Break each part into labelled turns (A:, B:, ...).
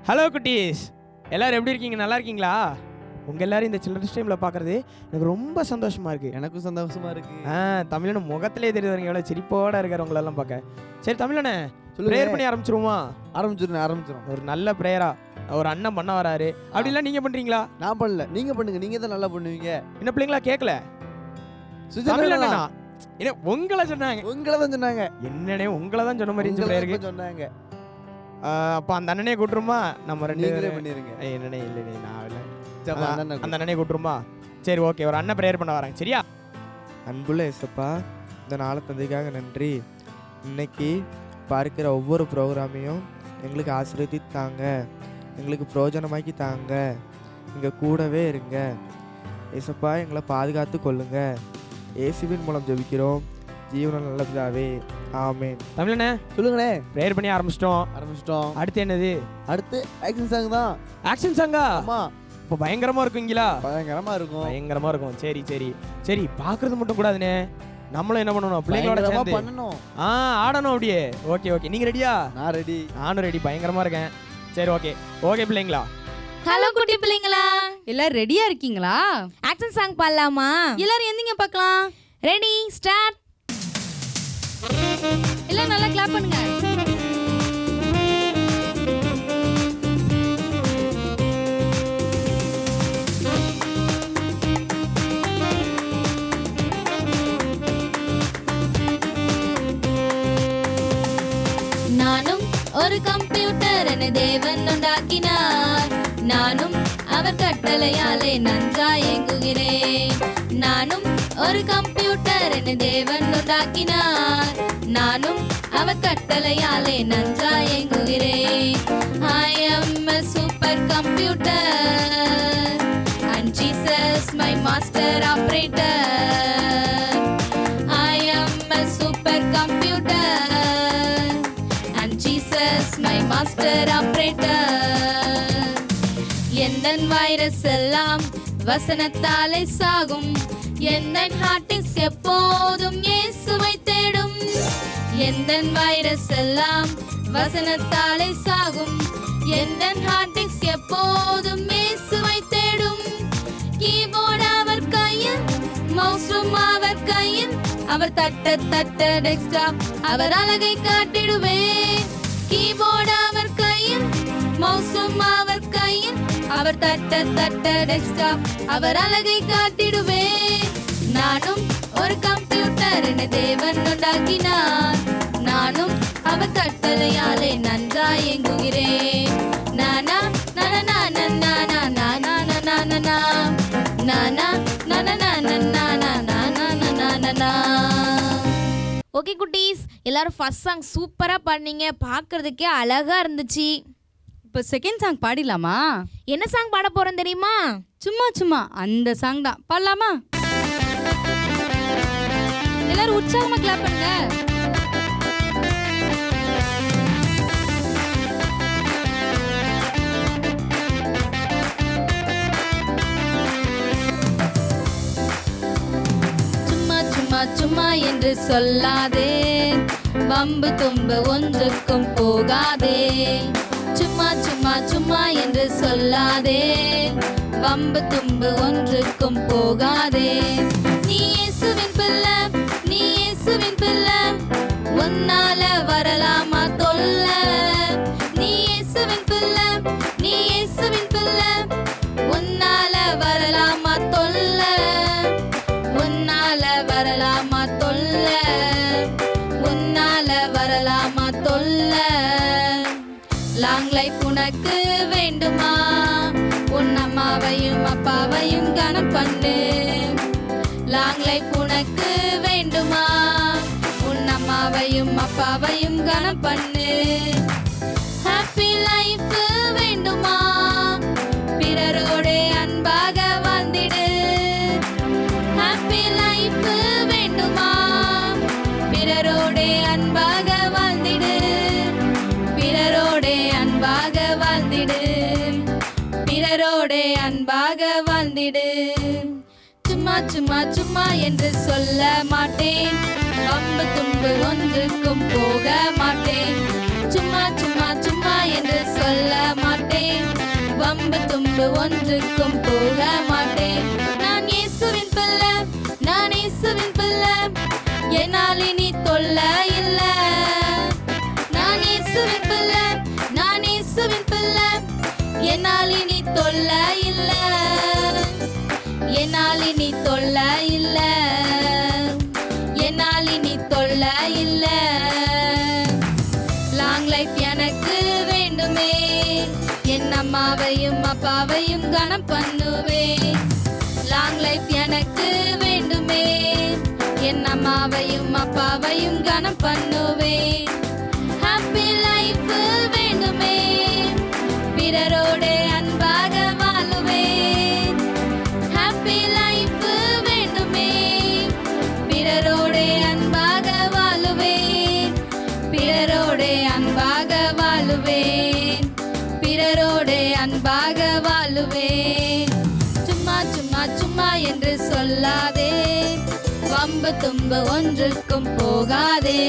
A: Hello குட்டீஸ், எல்லோரும் எப்படி இருக்கீங்க? நல்லா இருக்கீங்களா? உங்கள் எல்லோரும் இந்த சில்ட்ரன்ஸ் டைமில் பார்க்குறது எனக்கு ரொம்ப சந்தோஷமாக இருக்குது.
B: எனக்கும் சந்தோஷமாக இருக்குது.
A: தமிழனை முகத்திலே தெரியுதுங்க எவ்வளோ சிரிப்போடு இருக்கிறவங்களெல்லாம் பார்க்க. சரி தமிழனே, ப்ரேயர் பண்ணி ஆரம்பிச்சிருவோமா?
B: ஆரம்பிச்சிடும்.
A: ஒரு நல்ல ப்ரேயரா ஒரு அண்ணன் பண்ண வராரு. அப்படிலாம் நீங்கள் பண்ணுறீங்களா?
B: நான் பண்ணல, நீங்கள் பண்ணுங்க. நீங்கள் தான் நல்லா பண்ணுவீங்க.
A: என்ன பிள்ளைங்களா கேட்கல? உங்களை சொன்னாங்க.
B: உங்களை தான் சொன்னாங்க.
A: என்னன்னே உங்களை தான் சொன்ன மாதிரி
B: சொன்னாங்க.
A: அப்போ அந்த அண்ணனே கூட்டுருமா? நம்ம ரெண்டு பேரும்
B: பண்ணிருங்க.
A: என்னன்னே இல்லைண்ணே, நான் அந்த அண்ணனே கூட்டுருமா? சரி ஓகே, ஒரு அண்ணன் ப்ரேயர் பண்ண வராங்க. சரியா?
C: அன்புள்ள இயேசப்பா, இந்த நாளை தந்தைக்காக நன்றி. இன்னைக்கு பார்க்கிற ஒவ்வொரு ப்ரோக்ராமையும் எங்களுக்கு ஆசீர்வதித்து தாங்க, எங்களுக்கு பிரயோஜனமாக்கி தாங்க, எங்கள் கூடவே இருங்க இயேசப்பா. எங்களை பாதுகாத்து கொள்ளுங்க. இயேசுவின் மூலம் ஜெபிக்கிறோம் ஜீவன நல்ல பிதாவே, ஆமென்.
A: தமிழனே
B: சொல்லுங்களே.
A: ப்ரேயர் பண்ணி ஆரம்பிச்சிட்டோம். அடுத்து என்னது?
B: அடுத்து ஆக்ஷன் சாங் தான்.
A: ஆக்ஷன் சாங்கா?
B: ஆமா.
A: இப்போ பயங்கரமா இருக்குங்களா?
B: பயங்கரமா இருக்கும்.
A: சரி சரி சரி, பாக்குறது மட்டும் கூடாதுனே, நம்மளும் என்ன பண்ணணும்? பிள்ளைங்களோட சேர்ந்து
B: பண்ணணும்.
A: ஆடணும் அப்படியே. ஓகே ஓகே, நீங்க ரெடியா?
B: நான் ரெடி.
A: நானும் ரெடி, பயங்கரமா இருக்கேன். சரி ஓகே ஓகே பிள்ளைங்களா.
D: ஹலோ குட்டி பிள்ளைங்களா,
E: எல்லாரும் ரெடியா இருக்கீங்களா?
D: ஆக்ஷன் சாங் பாடலாமா?
E: எல்லாரும் எந்திங்க பார்க்கலாம்.
D: Ready start.
E: எல்லாம் நல்லா கிளாப் பண்ணுங்க.
D: நானும் ஒரு கம்ப்யூட்டர் என தேவன் உண்டாக்கினார். நானும் அவர் கட்டளையாலே நன்றாய் இயங்குகிறேன். நானும் ஒரு கம்ப்யூட்டர் என தேவன் உண்டாக்கினார். நானும் அவர் கட்டளையாலே நன்றாய் இயங்குகிறேன். I am a super computer and Jesus my master operator. I am a super computer and Jesus my master operator. எந்தன் வைரஸ் எல்லாம் வசனத்தாலே சாகும். எந்தன் ஹார்ட் டிஸ்க் எப்போதும் இயேசுவை தேடும். எந்தன் வைரஸ் எல்லாம் வசனத்தாலே சாகும். எந்தன் ஹார்ட் டிஸ்க் எப்போதும் இயேசுவை தேடும். கீபோர்ட் அவர் கையில், மவுஸும் அவர் கையில். அவர் தட்ட தட்ட டெஸ்க்டாப் அவர் அழகை காட்டிடுவேன். கீபோர்ட் அவர் கையில், மவுஸும் அவர் கையில். அவர் தட்ட தட்ட டெஸ்க்டாப் அவர் அழகை காட்டிடுவேன். நானும் ஒரு கம்ப்யூட்டர் என தேவன் உண்டாக்கினார். நானும் அவர் கட்டளையாலே நன்றாய் இயங்குகிறேன். நானா நானா நானா நானா நானா நானா நானா நானா நானா நானா. ஓகே குட்டீஸ், எல்லாரும் ஃபர்ஸ்ட் சாங் சூப்பரா பாடுனீங்க. பார்க்கிறதுக்கே அழகா இருந்துச்சு.
E: இப்போ செகண்ட் சாங் பாடிடலாமா?
D: என்ன சாங் பாட போறோம் தெரியுமா?
E: சும்மா அந்த சாங் தான். பாடலாமா? எல்லாரும் உற்சாகமா கிளாப் பண்ணுங்க.
D: சும்மா சும்மா சும்மா என்று சொல்லாதே, வம்பு தும்பு ஒன்றுக்கும் போகாதே. சும்மா சும்மா சும்மா என்று சொல்லாதே, வம்பு தும்பு ஒன்றுக்கும் போகாதே. நீ இயேசுவின் பிள்ளை, நீ இயேசுவின் பிள்ளை, உன்னால வரலாமா தொல்ல? நீ இயேசுவின் பிள்ளை, நீ இயேசுவின் பிள்ளை, உன்னால வரலாமா தொல்ல? உன்னால வரலாமா தொல்ல? உன்னால வரலாமா தொல்ல? லாங் லைஃப் உனக்கு வேண்டுமா? உன் அம்மாவையும் அப்பாவையும் கனம் பண்ணு. லாங் லைஃப் உனக்கு வேண்டுமா? உன் அம்மாவையும் அப்பாவையும் கனம் பண்ணு. ஹாப்பி லைஃப் வேண்டுமா? பிறரோட அன்பாக வாழ்ந்திடு. ஹாப்பி லைஃப் வேண்டுமா? பிறரோட அன்பாக வாழ்ந்திடு. பிறரோட அன்பாக வாழ்ந்திடு. பிறரோட அன்பாக வாழ்ந்திடு. சும்மா சும்மா சும்மா என்று சொல்ல மாட்டேன். வம்பு தும்பு ஒன்றுக்கும் போக மாட்டேன். சும்மா சும்மா சும்மா என்று சொல்ல மாட்டேன். வம்பு தும்பு ஒன்றுக்கும் போக மாட்டேன். நான் இயேசுவின் பிள்ளை, நான் இயேசுவின் பிள்ளை, என்னால் இனி தொல்லை இல்ல. நான் இயேசுவின் பிள்ளை, நான் இயேசுவின் பிள்ளை, என்னால் இனி தொல்லை இல்ல. என்னால் இனி தொல்லை இல்ல. என்னால் இனி தொல்லை இல்ல. லாங் லைஃப் எனக்கு வேண்டுமே, என் அம்மாவையும் அப்பாவையும் கனம் பண்ணுவேன். லாங் லைஃப் எனக்கு வேண்டுமே, என் அம்மாவையும் அப்பாவையும் கனம் பண்ணுவேன். ஹாப்பி லைஃப் வேண்டுமே, பிறரோடு அன்பாக வாழுவேன். ஹாப்பி லைஃப் வேண்டுமே, பிறரோடு அன்பாக வாழுவேன். பிறரோடு அன்பாக வாழுவேன். பிறரோடு அன்பாக வாழுவேன். சும்மா சும்மா சும்மா என்று சொல்லாதே, வம்பு தும்பு ஒன்றுக்கும் போகாதே.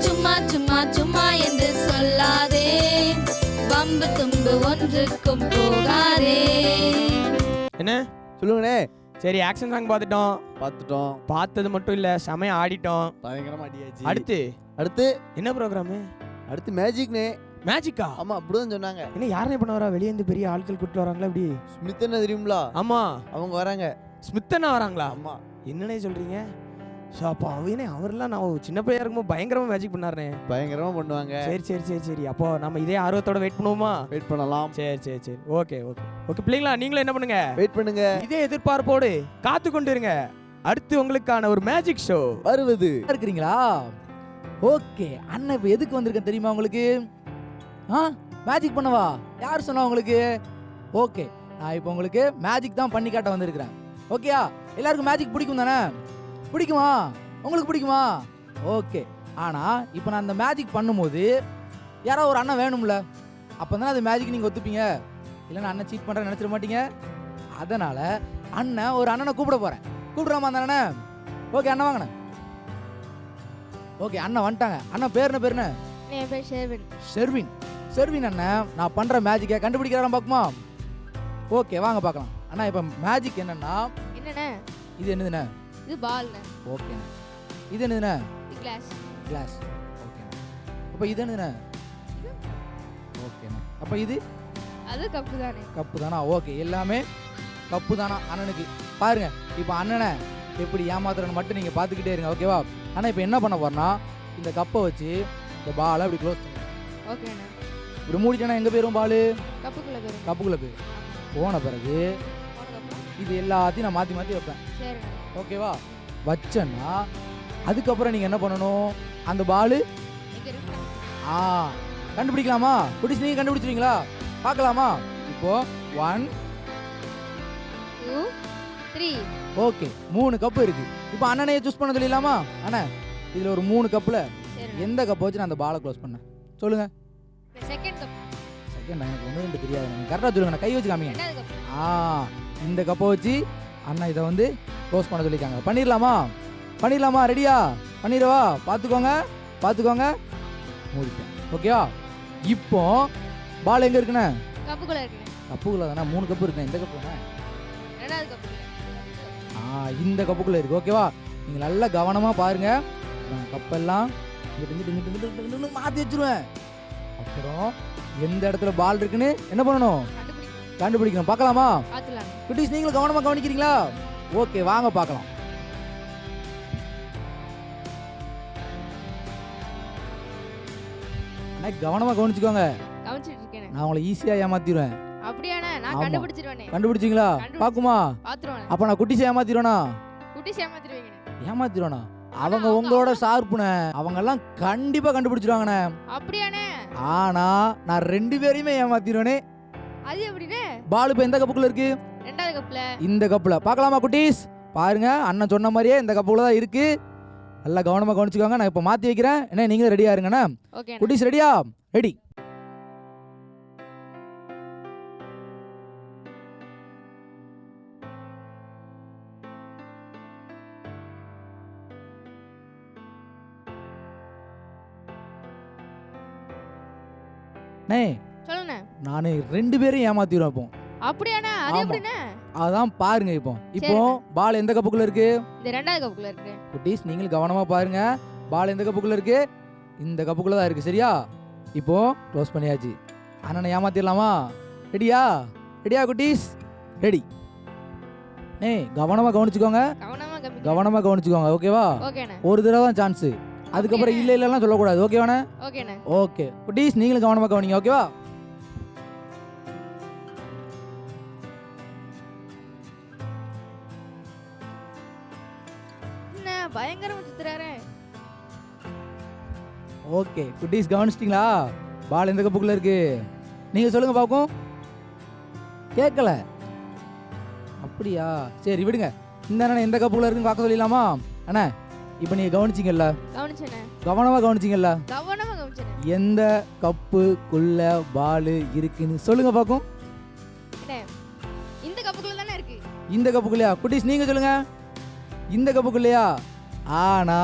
D: சும்மா சும்மா சும்மா என்று சொல்லாதே, வம்பு தும்பு ஒன்றுக்கும் போகாதே.
A: என்ன
B: சொல்லுங்கண்ணே.
A: சரி, ஆக்ஷன் சாங் பார்த்துட்டோம்.
B: பார்த்துட்டோம்.
A: பார்த்தது மட்டும் இல்லை, செமையா ஆடிட்டோம்.
B: பயங்கரமா அடியாச்சு.
A: அடுத்து
B: அடுத்து
A: என்ன ப்ரோக்ராமு?
B: அடுத்து மேஜிக்னே.
A: மேஜிக்கா?
B: ஆமா, அப்படிதான் சொன்னாங்க.
A: என்ன யாருனே பண்ண வரா? வெளியே இருந்து பெரிய ஆட்கள் கூட்டு வராங்களா இப்படி?
B: ஸ்மித் என்ன தெரியுங்களா?
A: ஆமா,
B: அவங்க வராங்க.
A: ஸ்மித்தனா வராங்களா?
B: ஆமா.
A: என்னன்னே சொல்றீங்க? ஸோ அப்போ அவரெல்லாம் நான் சின்ன பையன் இருக்கும்போது பயங்கரமா மேஜிக் பண்ணாருனே.
B: பயங்கரமா பண்ணுவாங்க.
A: சரி சரி சரி சரி, அப்போ நம்ம இதே ஆர்வத்தோட வெயிட் பண்ணுவோமா?
B: வெயிட் பண்ணலாம்.
A: சரி சரி சரி, ஓகே ஓகே ஓகே. பிள்ளைங்களா, நீங்களும் என்ன பண்ணுங்க,
B: வெயிட் பண்ணுங்க.
A: இதே எதிர்பார்ப்போடு காத்து கொண்டு இருங்க. அடுத்து உங்களுக்கான ஒரு மேஜிக் ஷோ
B: வருவது.
F: இருக்கிறீங்களா? ஓகே, அண்ணன் இப்போ எதுக்கு வந்திருக்கேன் தெரியுமா உங்களுக்கு? மேஜிக் பண்ணவா? யார் சொன்னா உங்களுக்கு? ஓகே, நான் இப்போ உங்களுக்கு மேஜிக் தான் பண்ணி காட்ட வந்திருக்கிறேன். ஓகேயா? எல்லாருக்கும் மேஜிக் பிடிக்கும் தானே? பிடிக்குமா? உங்களுக்கு பிடிக்குமா? ஓகே, ஆனால் இப்போ நான் அந்த மேஜிக் பண்ணும்போது யாராவது ஒரு அண்ணன் வேணும்ல, அப்போ தானே அது மேஜிக் நீங்கள் ஒத்துப்பீங்க. இல்லைன்னா அண்ணன் சீட் பண்ணுறேன்னு நினச்சிட மாட்டீங்க. அதனால் அண்ணன் ஒரு அண்ணனை கூப்பிட போகிறேன். கூப்பிடுறாமா அந்த அண்ணனை? ஓகே, அண்ணன் வாங்கண்ணே. ஓகே, அண்ணன் வந்துட்டாங்க. அண்ணன் பேர் என்ன?
E: என் பேர் ஷெர்வின்.
F: ஷெர்வின். ஷெர்வின் அண்ணன், நான் பண்ணுற மேஜிக்கை கண்டுபிடிக்கிறாராம், பார்க்குமா? ஓகே, வாங்க பார்க்கலாம். அண்ணா, இப்போ மேஜிக் என்னன்னா,
E: என்னண்ணே?
F: இது என்னதுண்ணே?
E: இது பால்ண்ணே.
F: ஓகேண்ணே. இது என்னதுண்ணே?
E: இது கிளாஸ்.
F: கிளாஸ். ஓகேண்ணே. அப்போ இது என்னதுண்ணே? ஓகேண்ணே. அப்போ இது
E: அது கப்பு தானே?
F: கப்பு தானா? ஓகே, எல்லாமே கப்பு தானா அண்ணனுக்கு? பாருங்க, இப்போ அண்ணனை எப்படி ஏமாத்துறன்னு மட்டும் நீங்கள் பார்த்துக்கிட்டே இருங்க, ஓகேவா? ஆனால் இப்போ என்ன பண்ண போறேன்னா, இந்த கப்பை வச்சு இந்த பாலை அப்படி க்ளோஸ் பண்ணி
E: ஓகேண்ணே.
F: இப்படி மூடிட்டேன்னா எங்கே போயிடும் பால்?
E: கப்புக்குள்ள போயிடும்.
F: கப்புக்குள்ளே போயிடும். போன பிறகு இது எல்லாத்தையும் நான் மாற்றி மாற்றி வைப்பேன்,
E: சரிண்ணே.
F: ஓகேவா? வச்சேன்னா அதுக்கப்புறம் நீங்கள் என்ன பண்ணணும், அந்த பால்
E: இங்க இருக்கு.
F: கண்டுபிடிக்கலாமா? பிடிச்சி நீங்கள் கண்டுபிடிச்சிருவீங்களா? பார்க்கலாமா? இப்போ 1
E: 2 3.
F: ஓகே, 3 கப்பு இருக்கு. இப்போ அண்ணனையே சூஸ் பண்ண சொல்லிடலாமா? அண்ணா, இதில் ஒரு 3 கப்பில்
E: சரிண்ணே.
F: எந்த கப்பை வச்சு நான் அந்த பாலை க்ளோஸ் பண்ணேன் சொல்லுங்க.
E: Second cup.
F: செகண்ட் எனக்கு ஒன்று ரெண்டு தெரியாது, நீங்கள் கரெக்டாக சொல்லுங்க. நான் கை வச்சு காமிங்க.
E: ரெண்டாவது கப்.
F: இந்த கப்பை வச்சு அண்ணா இதை வந்து க்ளோஸ் பண்ண சொல்லியிருக்காங்க. பண்ணிடலாமா? பண்ணிடலாமா? ரெடியா? பண்ணிடவா? பார்த்துக்கோங்க. மூடிட்டேன், ஓகேவா? இப்போ பால் எங்கே இருக்குண்ணே?
E: கப்புக்குள்ள இருக்குண்ணே.
F: கப்புக்குள்ள தானே? 3 கப்பு இருக்குண்ணே. இந்த கப்புண்ணே?
E: ரெண்டாவது கப்.
F: இந்த கப்புக்குள்ளே இருக்குது, ஓகேவா? நீங்கள் நல்லா கவனமாக பாருங்க. நான் கப்பெல்லாம் இங்கிட்டு மாற்றி வச்சிருவேன். அப்புறம் எந்த இடத்துல பால் இருக்குன்னு என்ன பண்ணணும்? கண்டுபிடிக்கணும். பார்க்கலாமா?
E: பார்த்துலாங்க.
F: குட்டீஸ், நீங்களும் கவனமாக கவனிக்கிறீங்களா? ஓகே, வாங்க பார்க்கலாம். அண்ணா, கவனமாக கவனிச்சுக்கோங்க.
E: கவனிச்சிட்டு இருக்கேனே.
F: நான் உங்களை ஈஸியாக ஏமாத்திடுவேன்.
E: அப்படியாண்ணே? நான்
F: ஆமா.
E: கண்டுபிடிச்சிருவேனே.
F: கண்டுபிடிச்சிங்களா? பார்க்குமா?
E: பாத்துருவானே.
F: அப்போ நான் குட்டீஸை ஏமாத்திடுவேனா?
E: குட்டி ஏமாத்திடுவீங்கண்ணே.
F: ஏமாத்திடுவேனா? அவங்க உங்களோட ஷார்ப்புண்ணே. அவங்கெல்லாம் கண்டிப்பாக கண்டுபிடிச்சிருவாங்கண்ணே.
E: அப்படியாண்ணே?
F: ஆனா நான் 2 பேரையுமே ஏமாத்திடுவேனே.
E: அது எப்படிண்ணே?
F: பால் இப்போ எந்த கப்புக்குள்ள இருக்கு?
E: ரெண்டாவது கப்ல.
F: இந்த கப்புல. பார்க்கலாமா குட்டீஸ்? பாருங்க, அண்ணன் சொன்ன மாதிரியே இந்த கப்புக்குள்ள தான் இருக்கு. நல்லா கவனமா கவனிச்சுக்கோங்க. நான் இப்போ மாத்தி வைக்கிறேன். என்ன நீங்களும் ரெடியா இருங்கண்ணா?
E: ஓகே.
F: குட்டீஸ் ரெடியா? ரெடி.
E: சொல்லுண்ணே.
F: நான் 2 பேரையும் ஏமாத்திடுவேன் இப்போ.
E: அப்படியாண்ணே? அது
F: ஆமா.
E: எப்படிண்ணே?
F: அதான் பாருங்க இப்போ. இப்போ
E: சரிண்ணே.
F: பால் எந்த கப்புக்குள்ள இருக்கு?
E: இந்த 2வது கப்புக்குள்ள இருக்கு.
F: குட்டீஸ் நீங்களும் கவனமா பாருங்க. பால் எந்த கப்புக்குள்ள இருக்கு? இந்த கப்புக்குள்ள தான் இருக்கு. சரியா? இப்போ க்ளோஸ் பண்ணியாச்சு. அண்ணனை ஏமாத்திடலாமா? ரெடியா? ரெடியா குட்டீஸ்? ரெடி. கவனமா கவனிச்சுக்கோங்க.
E: கவனமா கம்மி.
F: கவனமா கவனிச்சுக்கோங்க. ஓகேவா?
E: ஓகேண்ணே.
F: ஒரு தடவை தான் சான்ஸ். அதுக்கப்புறம்
E: ஓகேண்ணே.
F: இல்ல இல்லலாம் சொல்லக்கூடாது. ஓகேவாண்ணே?
E: ஓகேண்ணே.
F: ஓகே குட்டீஸ் நீங்களும் கவனமா கவனிங்க. ஓகேவா?
E: என்ன பயங்கரமா சுத்துறாரே.
F: ஓகே குட்டீஸ் கவனிச்சிட்டிங்களா? பால் எந்த கப்புக்குள்ள இருக்கு? நீங்க சொல்லுங்க பாப்போம். கேட்கல. அப்படியா? சரி விடுங்க. இந்த அண்ணன் எந்த கப்புக்குள்ள இருக்குன்னு பார்க்க சொல்லிடலாமா? அண்ணா இப்போ நீங்க கவனிச்சிங்கல்ல?
E: கவனிச்சேண்ணே.
F: கவனமா கவனிச்சிங்கல்ல?
E: கவனமா கவனிச்சேண்ணே.
F: எந்த கப்புக்குள்ள பால் இருக்குன்னு சொல்லுங்க பாப்போம்.
E: அண்ணே, இந்த கப்புக்குள்ள தானே இருக்கு.
F: இந்த கப்புக்குள்ளயா? குட்டீஸ் நீங்க சொல்லுங்க. இந்த கப்புக்குள்ளயா? ஆனா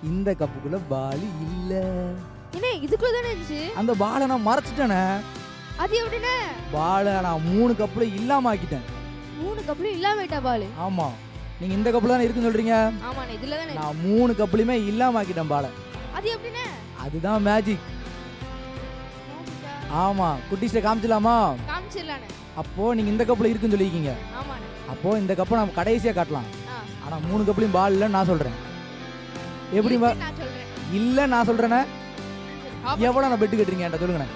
F: இந்த கப்புக்குள்ள பால் இல்ல.
E: என்ன இதுக்குள்ள தானே இருந்துச்சு?
F: அந்த பாலை நான் மறைச்சிட்டேனே.
E: அது எப்படிண்ணே?
F: பாலை நான் 3 கப்புல இல்லாம ஆக்கிட்டேன்.
E: 3 கப்புலயும் இல்லாம விட்டா பால்.
F: ஆமா நீங்க இந்த கப்புல தானே இருக்குன்னு சொல்றீங்க.
E: ஆமாண்ணே, இதுல தானே இருக்கு.
F: நான் 3 கப்புலயுமே இல்லாம ஆக்கிட்டேன் பாலை.
E: அது எப்படிண்ணே?
F: அதுதான் மேஜிக்.
E: மேஜிக்கா?
F: ஆமா குட்டீஸ்ட காமிச்சலாமா?
E: காமிச்சிடலாண்ணே.
F: அப்போ நீங்க இந்த கப்புல இருக்குன்னு சொல்லிருக்கீங்க.
E: ஆமாண்ணே.
F: அப்போ இந்த கப்பை நம்ம கடைசியா காட்டலாம்.
E: ஆ.
F: ஆனா 3 கப்புலயும் பால் இல்லைன்னு நான் சொல்றேன். எப்படி
E: இருக்குன்னு நான் சொல்றேன்.
F: இல்ல நான் சொல்றேனே.
E: ஆமா.
F: எவ்வளவு நான் பெட்டு கட்டுறீங்க என்கிட்ட சொல்லுங்கண்ணே.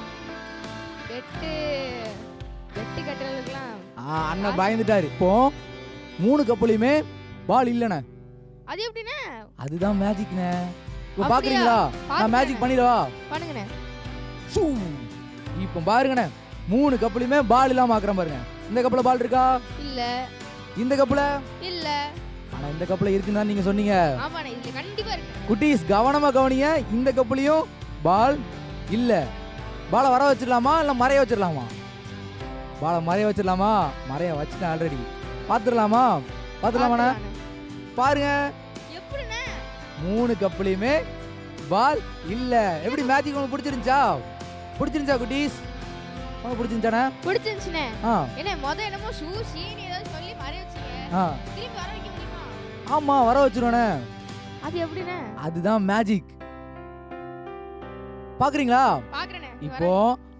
E: வெட்டு கட்டுறதுக்குலாம்
F: அண்ணன் பயந்துட்டாரு. இப்போ 3 கப்புலயுமே பால் இல்லைண்ணே.
E: அது எப்படிண்ணே?
F: அதுதான் மேஜிக்ண்ணே. இப்போ
E: அப்படியா?
F: பாக்குறீங்களா? நான் மேஜிக் பண்ணிடவா?
E: பண்ணுங்கண்ணே.
F: ஷூ. இப்போ பாருங்கண்ணே 3 கப்புலயுமே பால் இல்லாம ஆக்குறேன் பாருங்க. இந்த கப்புல பால் இருக்கா?
E: இல்ல.
F: இந்த கப்புல?
E: இல்ல.
F: ஆனா இந்த கப்புல இருக்குன்னு தான் நீங்க சொன்னீங்க.
E: ஆமாண்ணே, இதுல கண்டிப்பா இருக்கு.
F: குட்டீஸ் கவனமா கவனிங்க. இந்த கப்புலயும் பால் இல்ல. பாலை வர வச்சிடலாமா இல்ல மறைய வச்சிடலாமா? பாலை மறைய வச்சிடலாமா? மறைய வச்சுட்டேன் ஆல்ரெடி. பாத்துடலாமா? பாத்துடலாமாண்ணே? பாருங்க
E: எப்படிண்ணே?
F: 3 கப்புலயுமே பால் இல்ல. எப்படி மேஜிக் உங்களுக்கு பிடிச்சிருந்துச்சா? பிடிச்சிருந்துச்சா குட்டீஸ்? உங்களுக்கு பிடிச்சிருந்துச்சாண்ணே?
E: பிடிச்சிருந்துச்சுண்ணே.
F: ஆ
E: என்ன என்னமோ ஷூ ஷீன் ஏதாவது சொல்லி மறைய வச்சீங்க.
F: ஆ
E: திருப்பி வர வைக்க முடியுமா?
F: ஆமா வர வச்சிருவானே.
E: அது எப்படிண்ணே?
F: அதுதான் மேஜிக். பாக்குறீங்களா?
E: பாக்குறேண்ணே.
F: இப்போ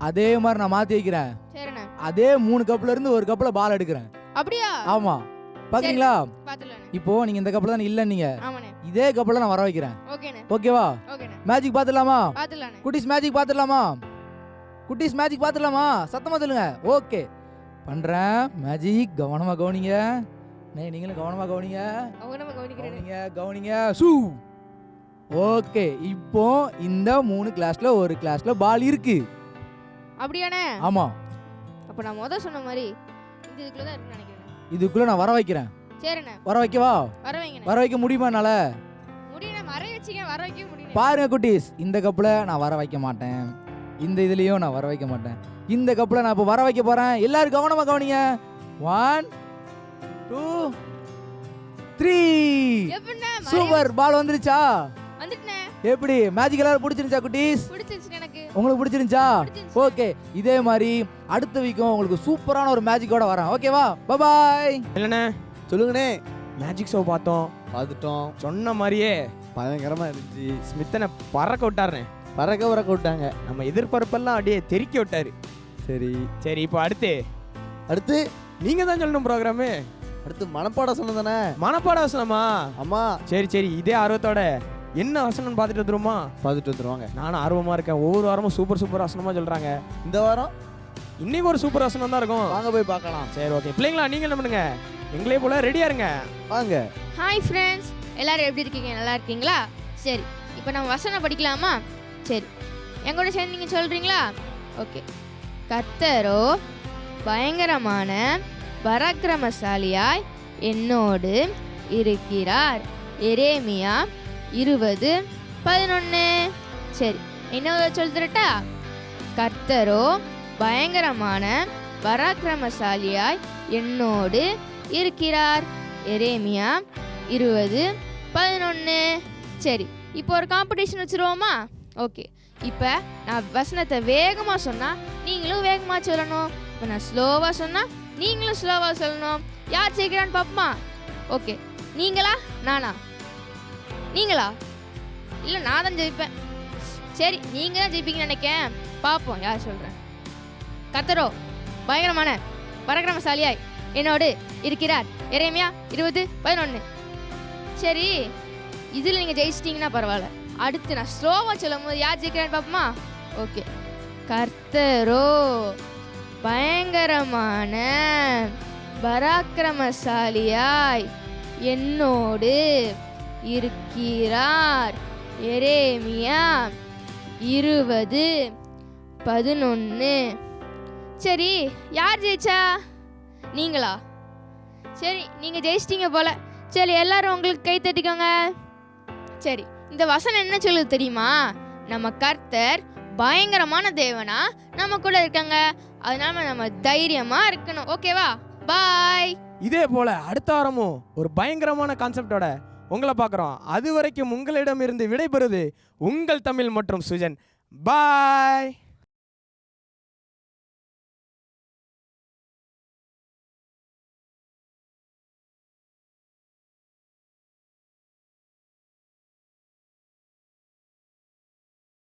F: அதே மாதிரி நான் மாத்தி வைக்கிறேன்.
E: சரிண்ணே.
F: அதே 3 கப்ல இருந்து ஒரு கப்ல பால் எடுக்கிறேன்.
E: அப்படியா?
F: ஆமா பாக்குறீங்களா?
E: பாத்துடலாண்ணே.
F: இப்போ நீங்க இந்த கப்ல தான் இல்ல நீங்க.
E: ஆமாண்ணே.
F: இதே கப்ல நான் வர வைக்கிறேன்.
E: ஓகேண்ணே.
F: ஓகேவா?
E: ஓகேண்ணே.
F: மேஜிக் பாத்துடலாமா?
E: பாத்துடலாண்ணே.
F: குட்டீஸ் மேஜிக் பாத்துடலாமா? குட்டீஸ் மேஜிக் பாத்துடலாமா? சத்தமா சொல்லுங்க. ஓகே பண்றேன் மேஜிக். கவனமா கவனிங்க. நீங்களும் கவனமா கவனிங்க.
E: கவனமா கவனிக்கிறேன்.
F: கவனிங்க கவனிங்க. ஷூ. ஓகே இப்போ இந்த 3 கிளாஸ்ல ஒரு கிளாஸ்ல பால் இருக்கு.
E: அப்படியாண்ணே?
F: ஆமா
E: அப்ப நான் சொன்ன மாதிரி இந்த இதுக்குள்ள தான் இருக்குன்னு நினைக்கிறேன்.
F: இதுக்குள்ள நான் வர வைக்கிறேன்.
E: சரிண்ணே.
F: வர வைக்கவா?
E: வர வைங்கண்ணே.
F: வர வைக்க முடியுமா என்னால?
E: முடியண்ணே, மறைய வச்சீங்க, வர வைக்க முடியல.
F: பாருங்க குட்டீஸ் இந்த கப்ல நான் வர வைக்க மாட்டேன். இந்த இதுலயும் நான் வர வைக்க மாட்டேன். இந்த கப்ல நான் இப்ப வர வைக்க போறேன். எல்லாரும் கவனமா கவனிங்க. 1 2 3.
E: எப்படிண்ணே?
F: சூப்பர் பால் வந்துருச்சா?
E: வந்துட்டேண்ணே.
F: எப்படி மேஜிக் எல்லாரும் பிடிச்சிருந்துச்சா குட்டீஸ்?
E: பிடிச்சிருச்சு எனக்கு.
F: உங்களுக்கு பிடிச்சிருந்துச்சா?
E: பிடிச்சிருச்சு.
F: ஓகே இதே மாதிரி அடுத்த வீக்கும் உங்களுக்கு சூப்பரான ஒரு மேஜிக்கோட வரேன். ஓகேவா? Bye bye.
A: இல்லைண்ணே
B: சொல்லுங்கண்ணே.
A: மேஜிக் ஷோ பார்த்தோம்.
B: பார்த்துட்டோம்.
A: சொன்ன மாதிரியே
B: பயங்கரமா இருந்துச்சு.
A: ஸ்மித்தனை பறக்க விட்டாருண்ணே.
B: பறக்க விட்டாங்க.
A: நம்ம எதிர்பார்ப்பெல்லாம் அப்படியே தெறிக்க விட்டாரு.
B: சரி
A: சரி இப்போ அடுத்து
B: அடுத்து
A: நீங்க தான் சொல்லணும் ப்ரோக்ராமு.
B: அடுத்து மனப்பாடம் சொன்னதானே?
A: மனப்பாட வசனமா?
B: அம்மா
A: சரி சரி இதே ஆர்வத்தோட என்ன வசனம்னு பார்த்துட்டு வந்துருமா?
B: பார்த்துட்டு வந்துருவாங்க.
A: நானும் ஆர்வமா இருக்கேன். ஒவ்வொரு வாரமும் சூப்பர் வசனமா சொல்றாங்க.
B: இந்த வாரம்
A: இன்னைக்கு ஒரு சூப்பர் வசனம் தான் இருக்கும்.
B: வாங்க போய் பார்க்கலாம்.
A: சரி ஓகே பிள்ளைங்களா நீங்க என்ன பண்ணுங்க, எங்களே போல ரெடியா இருங்க.
B: வாங்க.
E: ஹாய் ஃப்ரெண்ட்ஸ், எல்லாரும் எப்படி இருக்கீங்க? நல்லா இருக்கீங்களா? சரி, இப்போ நம்ம வசனம் படிக்கலாமா? சரி, என் கூட சேர்ந்து நீங்கள் சொல்கிறீங்களா? ஓகே. கர்த்தரோ பயங்கரமான பராக்கிரமசாலியாய் என்னோடு இருக்கிறார். எரேமியா 20:11. சரி, இன்னொரு சொல்லிட்டா? கர்த்தரோ பயங்கரமான பராக்கிரமசாலியாய் என்னோடு இருக்கிறார். எரேமியா 20:11. சரி, இப்போ ஒரு காம்படிஷன் வச்சுருவோமா? ஓகே, இப்போ நான் வசனத்தை வேகமாக சொன்னால் நீங்களும் வேகமாக சொல்லணும். இப்போ நான் ஸ்லோவாக சொன்னால் நீங்களும் ஸ்லோவாக சொல்லணும். யார் ஜெயிக்கிறான்னு பார்ப்போமா? ஓகே, நீங்களா நானா? நீங்களா? இல்லை, நான் தான் ஜெயிப்பேன். சரி, நீங்கள் தான் ஜெயிப்பீங்கன்னு நினைக்கேன். பார்ப்போம் யார் சொல்கிறேன். கர்த்தரோ பயங்கரமான பராக்கிரமசாலியாய் என்னோடு இருக்கிறார். எரேமியா 20:11. சரி, இதில் நீங்கள் ஜெயிச்சிட்டிங்கன்னா பரவாயில்ல. அடுத்து நான் ஸ்லோவாக சொல்லும் போது யார் ஜெயிக்கிறான்னு பார்ப்போமா? ஓகே. கர்த்தரோ பயங்கரமான பராக்கிரமசாலியாய் என்னோடு இருக்கிறார். எரேமியா 20:11. சரி, யார் ஜெயிச்சா? நீங்களா? சரி, நீங்கள் ஜெயிச்சிட்டீங்க போல. சரி, எல்லாரும் உங்களுக்கு கை தட்டிக்கோங்க. சரி, இந்த வசனம் என்ன சொல்லுது தெரியுமா? நம்ம கர்த்தர் பயங்கரமான தேவனா நம்ம கூட இருக்காங்க. அதனால நம்ம தைரியமா இருக்கணும். ஓகேவா? பாய்.
A: இதே போல அடுத்த வாரமும் ஒரு பயங்கரமான கான்செப்டோட உங்களை பார்க்குறோம். அது வரைக்கும் உங்களிடமிருந்து விடைபெறுது உங்கள் தமிழ் மற்றும் சுஜன். பாய்.